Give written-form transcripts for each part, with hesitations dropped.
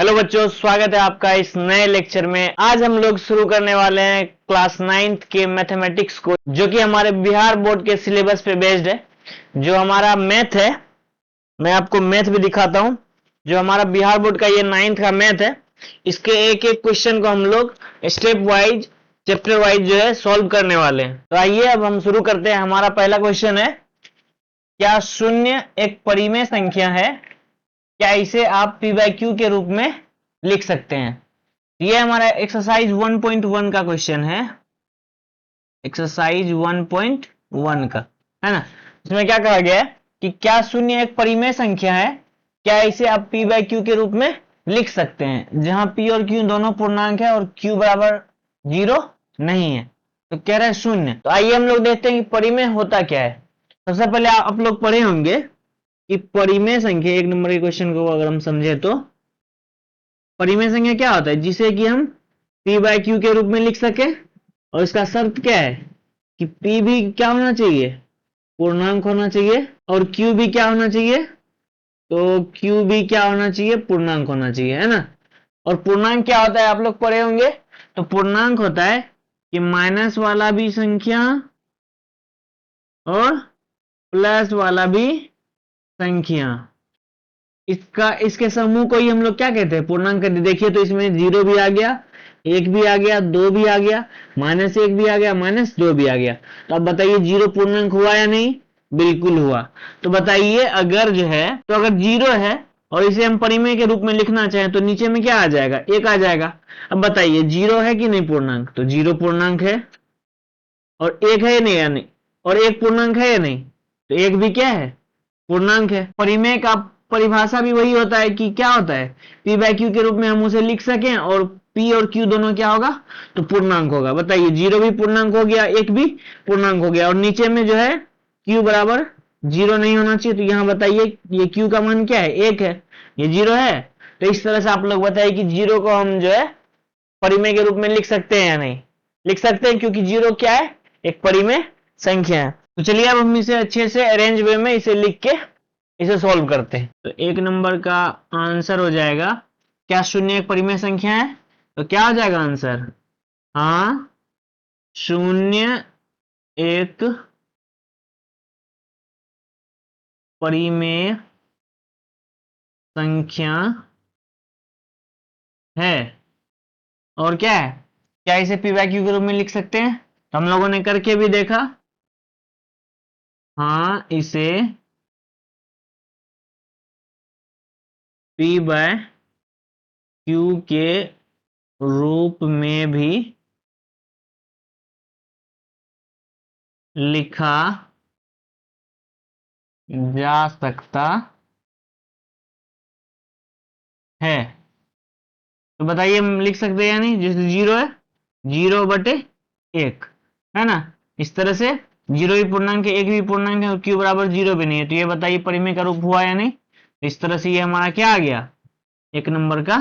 Hello बच्चों, स्वागत है आपका इस नए लेक्चर में। आज हम लोग शुरू करने वाले हैं क्लास 9th के मैथमेटिक्स को, जो कि हमारे बिहार बोर्ड के सिलेबस पे बेस्ड है। जो हमारा मैथ है, मैं आपको मैथ भी दिखाता हूं। जो हमारा बिहार बोर्ड का ये 9th का मैथ है, इसके एक एक क्वेश्चन को हम लोग स्टेप वाइज, चैप्टर वाइज जो है सॉल्व करने वाले हैं। तो आइए अब हम शुरू करते हैं। हमारा पहला क्वेश्चन है, क्या शून्य एक परिमेय संख्या है? क्या इसे आप पी बाई क्यू के रूप में लिख सकते हैं? ये हमारा एक्सरसाइज 1.1 का क्वेश्चन है। एक्सरसाइज 1.1 का है ना। इसमें क्या कहा गया है कि क्या शून्य एक परिमेय संख्या है? क्या इसे आप पी बाई क्यू के रूप में लिख सकते हैं, जहां पी और क्यू दोनों पूर्णांक है और क्यू बराबर 0 नहीं है। तो कह रहा है शून्य। तो आइए हम लोग देखते हैं कि परिमेय होता क्या है। सबसे पहले आप लोग पढ़े होंगे कि परिमेय संख्या, एक नंबर के क्वेश्चन को अगर हम समझे तो परिमेय संख्या क्या होता है, जिसे कि हम p बाय क्यू के रूप में लिख सके। और इसका शर्त क्या है कि p भी क्या होना चाहिए, पूर्णांक होना चाहिए, और q भी क्या होना चाहिए, तो q भी क्या होना चाहिए, पूर्णांक होना चाहिए, है ना। और पूर्णांक क्या होता है, आप लोग पढ़े होंगे। तो पूर्णांक होता है कि माइनस वाला भी संख्या और प्लस वाला भी संख्या, इसके समूह को ही हम लोग क्या कहते हैं, पूर्णांक कहते हैं। देखिए तो इसमें 0 भी आ गया, 1 भी आ गया, 2 भी आ गया, -1 भी आ गया, -2 भी आ गया। तो अब बताइए 0 पूर्णांक हुआ या नहीं? बिल्कुल हुआ। तो बताइए अगर जो है, तो अगर 0 है और इसे हम परिमेय के रूप में लिखना चाहें तो नीचे में क्या आ जाएगा, 1 आ जाएगा। अब बताइए 0 है कि नहीं पूर्णांक? तो 0 पूर्णांक है। और 1 है या नहीं, या नहीं, और 1 पूर्णांक है या नहीं? तो 1 भी क्या है, पूर्णांक है। परिमेय का परिभाषा भी वही होता है कि क्या होता है, p बाय क्यू के रूप में हम उसे लिख सकें और p और q दोनों क्या होगा, तो पूर्णांक होगा। बताइए 0 भी पूर्णांक हो गया, 1 भी पूर्णांक हो गया, और नीचे में जो है q बराबर 0 नहीं होना चाहिए। तो यहां बताइए ये q का मान क्या है, 1 है, ये 0 है। तो इस तरह से आप लोग बताइए कि 0 को हम जो है परिमेय के रूप में लिख सकते हैं या नहीं? लिख सकते हैं, क्योंकि 0 क्या है, एक परिमेय संख्या है। तो चलिए अब हम इसे अच्छे से अरेंज वे में इसे लिख के इसे सॉल्व करते हैं। तो एक नंबर का आंसर हो जाएगा, क्या शून्य एक परिमेय संख्या है? तो क्या हो जाएगा आंसर, हाँ, शून्य एक परिमेय संख्या है। और क्या है, क्या इसे पी बाई क्यू के रूप में लिख सकते हैं? तो हम लोगों ने करके भी देखा, हाँ, इसे पी बाय क्यू के रूप में भी लिखा जा सकता है। तो बताइए हम लिख सकते हैं या नहीं? जैसे 0 है, 0/1 है ना। इस तरह से 0 भी पूर्णांक है, 1 भी पूर्णांक है, और q बराबर 0 भी नहीं है। तो ये बताइए परिमेय का रूप हुआ या नहीं? तो इस तरह से ये हमारा क्या आ गया, एक नंबर का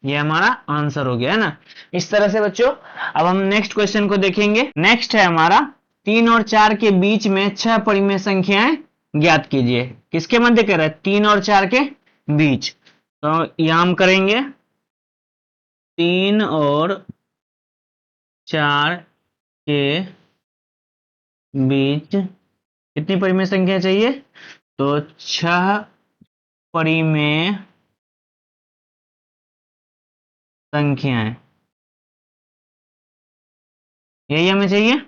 ये हमारा आंसर हो गया, है ना। इस तरह से बच्चों अब हम नेक्स्ट क्वेश्चन को देखेंगे। नेक्स्ट है हमारा 3 और 4 के बीच में 6 परिमेय संख्याएं ज्ञात कीजिए। किसके मध्य कह रहा है, 3 और 4 के बीच। तो यहां हम करेंगे 3 और 4 के बीच कितनी परिमेय संख्या चाहिए, तो 6 परिमेय संख्याएं यही हमें चाहिए।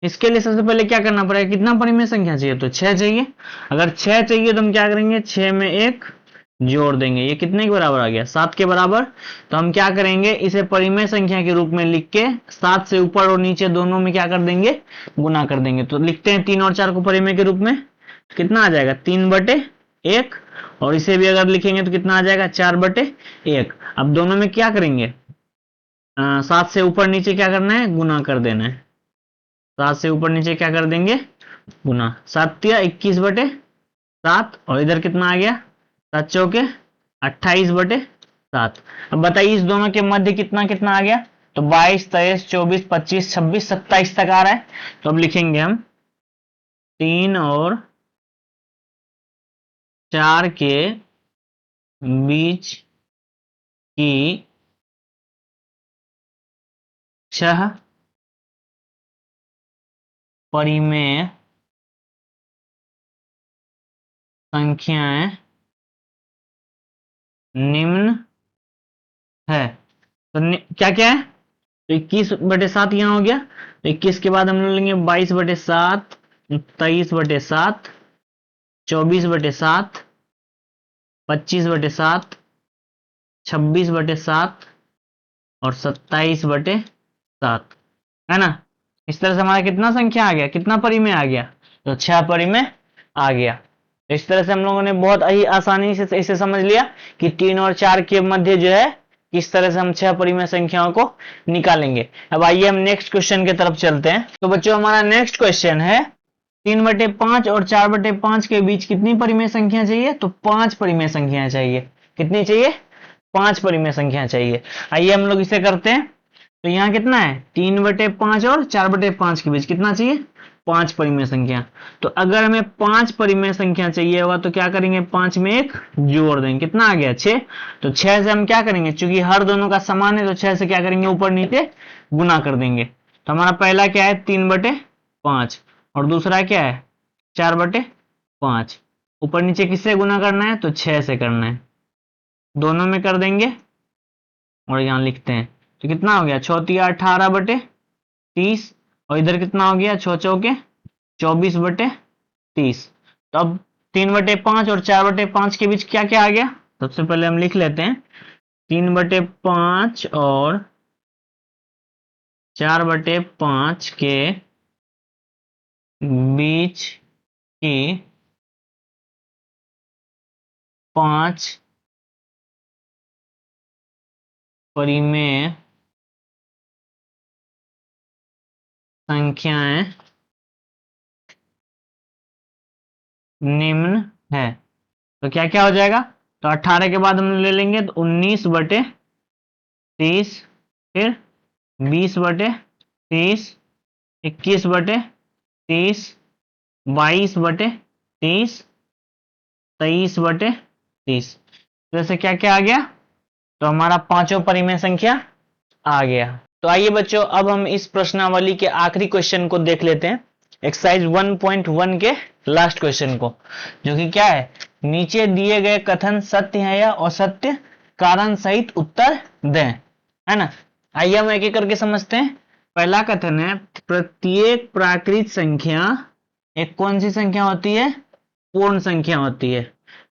इसके लिए सबसे पहले क्या करना पड़ेगा, कितना परिमेय संख्या चाहिए, तो 6 चाहिए। अगर 6 चाहिए तो हम क्या करेंगे, 6 में 1 जोड़ देंगे, ये कितने के बराबर आ गया, 7 के बराबर। तो हम क्या करेंगे, इसे परिमेय संख्या के रूप में लिख के 7 से ऊपर और नीचे दोनों में क्या कर देंगे, गुना कर देंगे। तो लिखते हैं 3 और 4 को परिमेय के रूप में, कितना आ जाएगा, 3/1। और इसे भी अगर लिखेंगे तो कितना आ जाएगा, 4/1। अब दोनों में क्या करेंगे, 7 से ऊपर नीचे क्या करना है, गुना कर देना है। 7 से ऊपर नीचे क्या कर देंगे, गुना। 7 या 21/7, और इधर कितना आ गया, 7 चौके 28/7। अब बताइए इस दोनों के मध्य कितना कितना आ गया, तो 22, 23, 24, 25, 26, 27 तक आ रहा है। तो अब लिखेंगे हम 3 और 4 के बीच कि 6 परिमेय संख्याएं निम्न है। तो क्या क्या है? तो 21/7 यहाँ हो गया। तो 21 के बाद हम लोग लेंगे 22/7, 23/7, 24/7, 25/7, 26/7 और 27/7, है ना। इस तरह से हमारा कितना संख्या आ गया, कितना परिमेय आ गया? तो 6 परिमेय आ गया। तो इस तरह से हम लोगों ने बहुत ही आसानी से इसे समझ लिया कि 3 और 4 के मध्य जो है किस तरह से हम 6 परिमेय संख्याओं को निकालेंगे। अब आइए हम नेक्स्ट क्वेश्चन की तरफ चलते हैं। तो बच्चों हमारा नेक्स्ट क्वेश्चन है 3/5 और 4/5 के बीच कितनी परिमेय संख्या चाहिए? तो 5 परिमेय संख्या चाहिए। कितनी चाहिए? 5 परिमेय संख्या चाहिए। आइए हम लोग इसे करते हैं। तो यहाँ कितना है? 3/5 और 4/5 के बीच कितना चाहिए? 5 परिमेय संख्या। तो अगर हमें 5 परिमेय संख्या चाहिए होगा तो क्या करेंगे? 5 में एक जोड़ देंगे। कितना आ गया? 6। तो 6 से हम क्या करेंगे? चूंकि हर दोनों का समान है तो 6 से क्या करेंगे? ऊपर नीचे गुना कर देंगे। तो हमारा पहला क्या है? 3/5 और दूसरा क्या है? 4/5। ऊपर नीचे किससे गुना करना है? तो 6 से करना है। दोनों में कर देंगे और यहां लिखते हैं। तो कितना हो गया? 6 × 18/30 और इधर कितना हो गया? 6 चौके 24/30। तो अब 3/5 और 4/5 के बीच क्या क्या आ गया? सबसे पहले हम लिख लेते हैं 3/5 और 4/5 के बीच की 5 परिमेय संख्याएं निम्न है। तो क्या क्या हो जाएगा? तो 18 के बाद हम ले लेंगे तो 19/30, फिर 20/30, 21/30, 22/30, 23/30। जैसे क्या क्या आ गया? तो हमारा पांचों परिमेय संख्या आ गया। तो आइए बच्चों अब हम इस प्रश्नावली के आखिरी क्वेश्चन को देख लेते हैं, एक्सरसाइज 1.1 के लास्ट क्वेश्चन को, जो कि क्या है? नीचे दिए गए कथन सत्य है या असत्य, कारण सहित उत्तर दें, है ना। आइए हम एक एक करके समझते हैं। पहला कथन है प्रत्येक प्राकृत संख्या एक कौन सी संख्या होती है? पूर्ण संख्या होती है।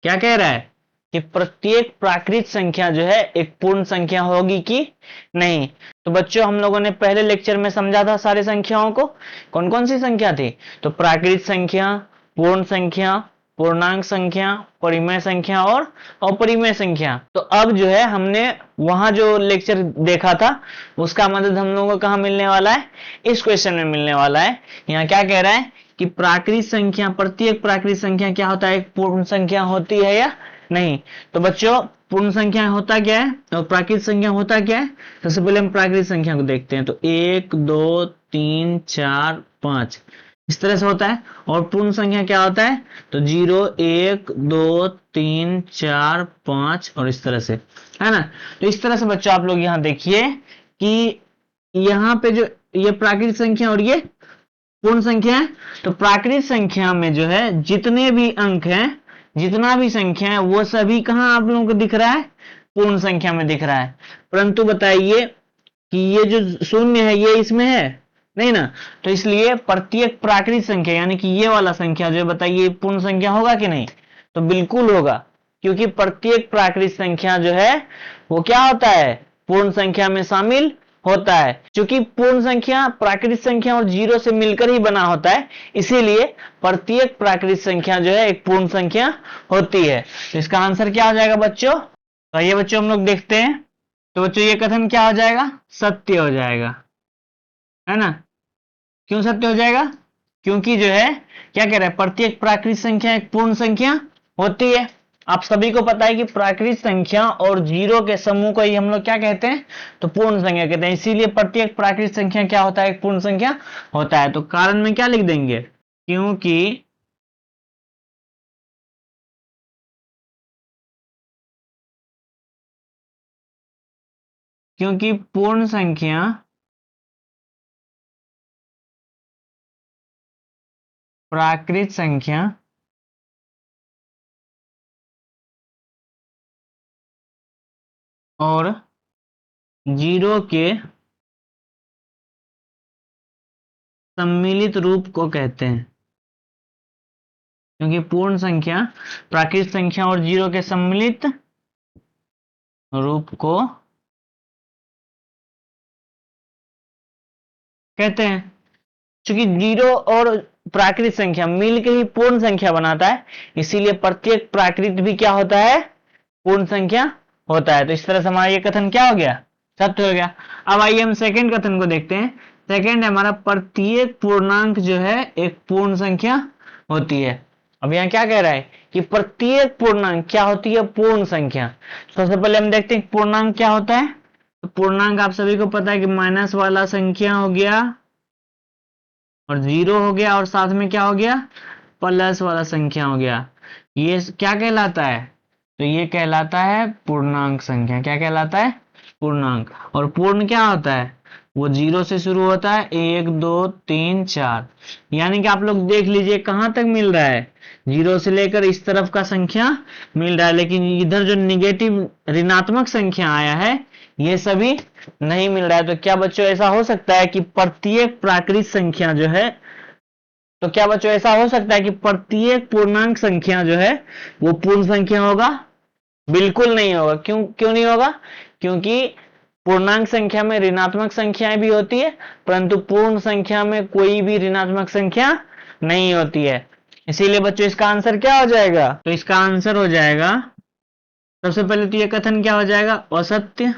क्या कह रहा है कि प्रत्येक प्राकृत संख्या जो है एक पूर्ण संख्या होगी कि नहीं। तो बच्चों हम लोगों ने पहले लेक्चर में समझा था सारी संख्याओं को, कौन कौन सी संख्या थी? तो प्राकृत संख्या, पूर्ण संख्या, पूर्णांक संख्या, परिमेय संख्या और अपरिमेय संख्या। तो अब जो है हमने वहां जो लेक्चर देखा था उसका मदद हम लोगों को कहां मिलने वाला है? इस क्वेश्चन में मिलने वाला है। यहाँ क्या कह रहा है कि प्राकृत संख्या, प्रत्येक प्राकृत संख्या क्या होता है? एक पूर्ण संख्या होती है या नहीं। तो बच्चों पूर्ण संख्या होता क्या है और प्राकृत संख्या होता क्या है? सबसे पहले हम प्राकृत संख्या को देखते हैं। तो 1 2 3 4 5 इस तरह से होता है। और पूर्ण संख्या क्या होता है? तो 0 1 2 3 4 5 और इस तरह से, है ना। तो इस तरह से बच्चों आप लोग यहाँ देखिए कि यहाँ पे जो ये प्राकृत संख्या और ये पूर्ण संख्या है। तो प्राकृत संख्या में जो है जितने भी अंक हैं, जितना भी संख्या है वो सभी कहां आप लोगों को दिख रहा है? पूर्ण संख्या में दिख रहा है। परंतु बताइए कि ये जो शून्य है ये इसमें है नहीं ना। तो इसलिए प्रत्येक प्राकृत संख्या यानी कि ये वाला संख्या जो है, बताइए पूर्ण संख्या होगा कि नहीं? तो बिल्कुल होगा, क्योंकि प्रत्येक प्राकृत संख्या जो है वो क्या होता है? पूर्ण संख्या में शामिल होता है। क्योंकि पूर्ण संख्या प्राकृत संख्या और जीरो से मिलकर ही बना होता है, इसीलिए प्रत्येक प्राकृत संख्या जो है एक पूर्ण संख्या होती है। तो इसका आंसर क्या हो जाएगा बच्चों? तो ये बच्चों हम लोग देखते हैं। तो बच्चों ये कथन क्या हो जाएगा? सत्य हो जाएगा, है ना। क्यों सत्य हो जाएगा? क्योंकि जो है क्या कह रहा है? प्रत्येक प्राकृत संख्या एक पूर्ण संख्या होती है। आप सभी को पता है कि प्राकृत संख्या और जीरो के समूह को ही हम लोग क्या कहते हैं? तो पूर्ण संख्या कहते हैं। इसीलिए प्रत्येक प्राकृत संख्या क्या होता है? एक पूर्ण संख्या होता है। तो कारण में क्या लिख देंगे? क्योंकि क्योंकि पूर्ण संख्या प्राकृत संख्या और जीरो के सम्मिलित रूप को कहते हैं। क्योंकि पूर्ण संख्या प्राकृत संख्या और जीरो के सम्मिलित रूप को कहते हैं। क्योंकि जीरो और प्राकृत संख्या मिलकर ही पूर्ण संख्या बनाता है, इसीलिए प्रत्येक प्राकृत भी क्या होता है, पूर्ण संख्या होता है। तो इस तरह से हमारा ये कथन क्या हो गया, सत्य हो गया। अब आइए हम सेकंड कथन को देखते हैं। सेकंड है हमारा, प्रत्येक पूर्णांक जो है एक पूर्ण संख्या होती है। अब यहाँ क्या कह रहा है कि प्रत्येक पूर्णांक क्या होती है, पूर्ण संख्या। सबसे पहले हम देखते हैं पूर्णांक क्या होता है। तो पूर्णांक आप सभी को पता है कि माइनस वाला संख्या हो गया और जीरो हो गया, और साथ में क्या हो गया, प्लस वाला संख्या हो गया। ये क्या कहलाता है, तो ये कहलाता है पूर्णांक संख्या। क्या कहलाता है, पूर्णांक। और पूर्ण क्या होता है, वो जीरो से शुरू होता है, 1 2 3 4। यानी कि आप लोग देख लीजिए कहां तक मिल रहा है, जीरो से लेकर इस तरफ का संख्या मिल रहा है, लेकिन इधर जो निगेटिव ऋणात्मक संख्या आया है ये सभी नहीं मिल रहा है। तो क्या बच्चों ऐसा हो सकता है कि प्रत्येक प्राकृत संख्या जो है, तो क्या बच्चों ऐसा हो सकता है कि प्रत्येक पूर्णांक संख्या जो है वो पूर्ण संख्या होगा? बिल्कुल नहीं होगा। क्यों नहीं होगा? क्योंकि पूर्णांक संख्या में ऋणात्मक संख्याएं भी होती है, परंतु पूर्ण संख्या में कोई भी ऋणात्मक संख्या नहीं होती है। इसीलिए बच्चों इसका आंसर क्या हो जाएगा, तो इसका आंसर हो जाएगा, सबसे पहले तो यह कथन क्या हो जाएगा, असत्य।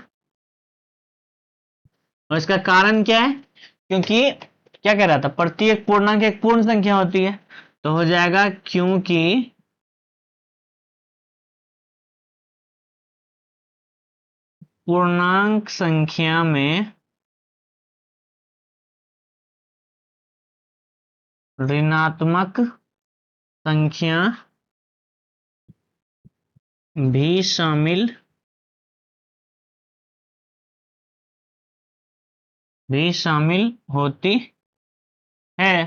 और इसका कारण क्या है, क्योंकि क्या कह रहा था, प्रत्येक पूर्णांक एक पूर्ण संख्या होती है। तो हो जाएगा क्योंकि पूर्णांक संख्या में ऋणात्मक संख्या भी शामिल होती है,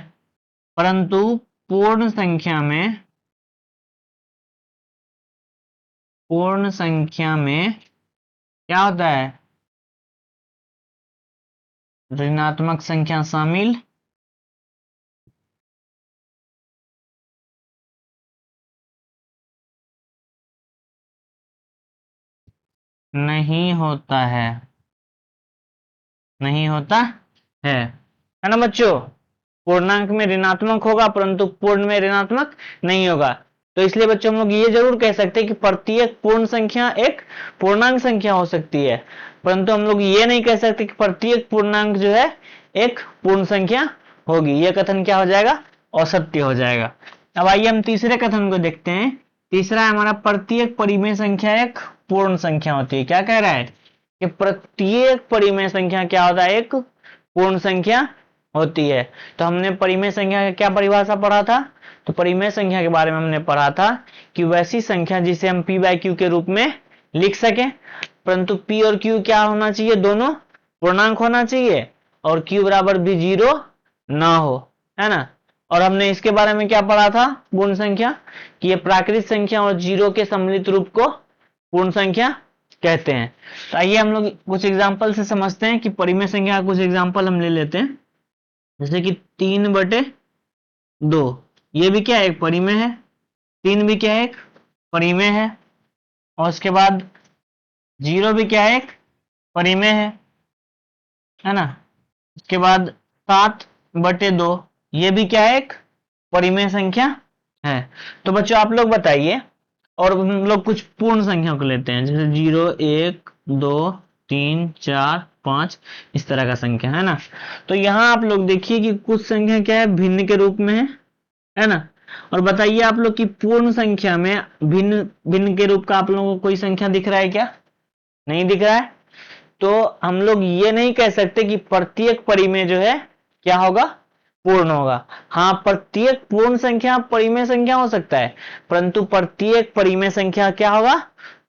परंतु पूर्ण संख्या में क्या होता है, ऋणात्मक संख्या शामिल नहीं होता है, नहीं होता है ना बच्चों। पूर्णांक में ऋणात्मक होगा परंतु पूर्ण में ऋणात्मक नहीं होगा। तो इसलिए बच्चों हम लोग ये जरूर कह सकते हैं कि प्रत्येक पूर्ण संख्या एक पूर्णांक संख्या हो सकती है, परंतु हम लोग ये नहीं कह सकते कि प्रत्येक पूर्णांक जो है एक पूर्ण संख्या होगी। यह कथन क्या हो जाएगा, असत्य हो जाएगा। अब आइए हम तीसरे कथन को देखते हैं। तीसरा है हमारा, प्रत्येक परिमेय संख्या एक पूर्ण संख्या होती है। क्या कह रहा है कि प्रत्येक परिमेय संख्या क्या होता है, एक पूर्ण संख्या होती है। तो हमने परिमेय संख्या का क्या परिभाषा पढ़ा था, तो परिमेय संख्या के बारे में हमने पढ़ा था कि वैसी संख्या जिसे हम p बाई क्यू के रूप में लिख सकें, परंतु p और q क्या होना चाहिए, दोनों पूर्णांक होना चाहिए, और q बराबर भी जीरो ना हो, है ना। और हमने इसके बारे में क्या पढ़ा था, पूर्ण संख्या, कि ये प्राकृत संख्या और जीरो के सम्मिलित रूप को पूर्ण संख्या कहते हैं। तो आइए हम लोग कुछ एग्जांपल से समझते हैं कि परिमेय संख्या का कुछ एग्जांपल हम ले लेते हैं। जैसे कि 3/2, ये भी क्या है, एक परिमेय है। 3 भी क्या है, एक परिमेय है। और उसके बाद 0 भी क्या है, एक परिमेय है ना। उसके बाद 7/2, ये भी क्या है, एक परिमेय संख्या है। तो बच्चों आप लोग बताइए, और हम लोग कुछ पूर्ण संख्या को लेते हैं, जैसे 0 1 2 3 4 5, इस तरह का संख्या है ना। तो यहाँ आप लोग देखिए कि कुछ संख्या क्या है, भिन्न के रूप में है ना। और बताइए आप लोग की पूर्ण संख्या में भिन्न भिन्न के रूप का आप लोगों को कोई संख्या दिख रहा है क्या, नहीं दिख रहा है। तो हम लोग ये नहीं कह सकते कि प्रत्येक परिमेय जो है क्या होगा, पूर्ण होगा। हाँ, प्रत्येक पूर्ण संख्या परिमेय संख्या हो सकता है, परंतु प्रत्येक परिमेय संख्या क्या होगा,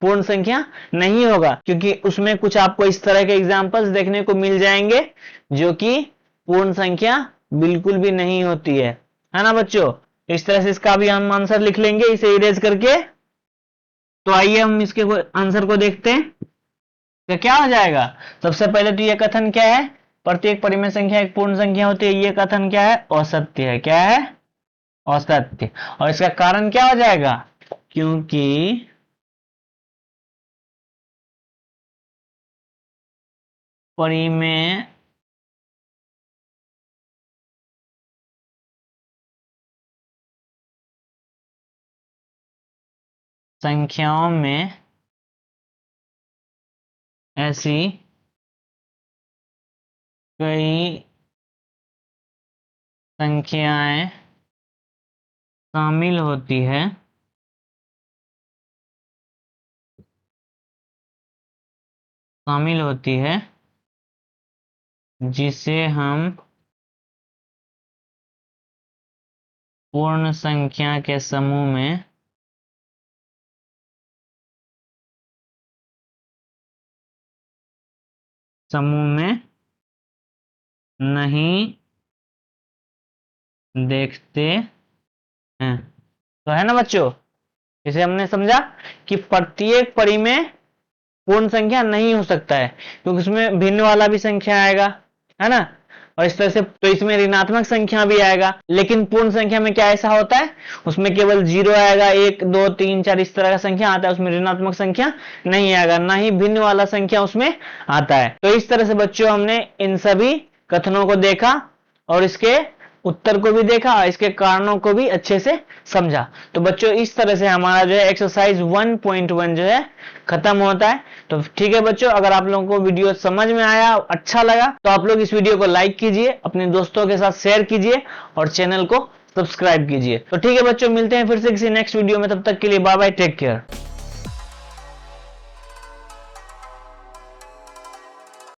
पूर्ण संख्या नहीं होगा, क्योंकि उसमें कुछ आपको इस तरह के एग्जाम्पल्स देखने को मिल जाएंगे जो कि पूर्ण संख्या बिल्कुल भी नहीं होती है ना बच्चों। इस तरह से इसका भी हम आंसर लिख लेंगे इसे इरेज करके। तो आइए हम इसके आंसर को देखते हैं। तो क्या हो जाएगा, सबसे पहले तो ये कथन क्या है, प्रत्येक परिमेय संख्या एक पूर्ण संख्या होती है, ये कथन क्या है, असत्य है। क्या है, असत्य। और इसका कारण क्या हो जाएगा, क्योंकि परिमेय संख्याओं में ऐसी कई संख्याएं शामिल होती है जिसे हम पूर्ण संख्या के समूह में नहीं देखते हैं। तो है ना बच्चों, इसे हमने समझा कि प्रत्येक परिमेय पूर्ण संख्या नहीं हो सकता है, क्योंकि उसमें भिन्न वाला भी संख्या आएगा, है ना। और इस तरह से तो इसमें ऋणात्मक संख्या भी आएगा, लेकिन पूर्ण संख्या में क्या ऐसा होता है, उसमें केवल 0 आएगा, 1 2 3 4 इस तरह का संख्या आता है, उसमें ऋणात्मक संख्या नहीं आएगा, ना ही भिन्न वाला संख्या उसमें आता है। तो इस तरह से बच्चों हमने इन सभी कथनों को देखा और इसके उत्तर को भी देखा और इसके कारणों को भी अच्छे से समझा। तो बच्चों इस तरह से हमारा जो है एक्सरसाइज 1.1 जो है खत्म होता है। तो ठीक है बच्चों, अगर आप लोगों को वीडियो समझ में आया, अच्छा लगा, तो आप लोग इस वीडियो को लाइक कीजिए, अपने दोस्तों के साथ शेयर कीजिए और चैनल को सब्सक्राइब कीजिए। तो ठीक है बच्चों, मिलते हैं फिर से किसी नेक्स्ट वीडियो में, तब तक के लिए बाय बाय, टेक केयर।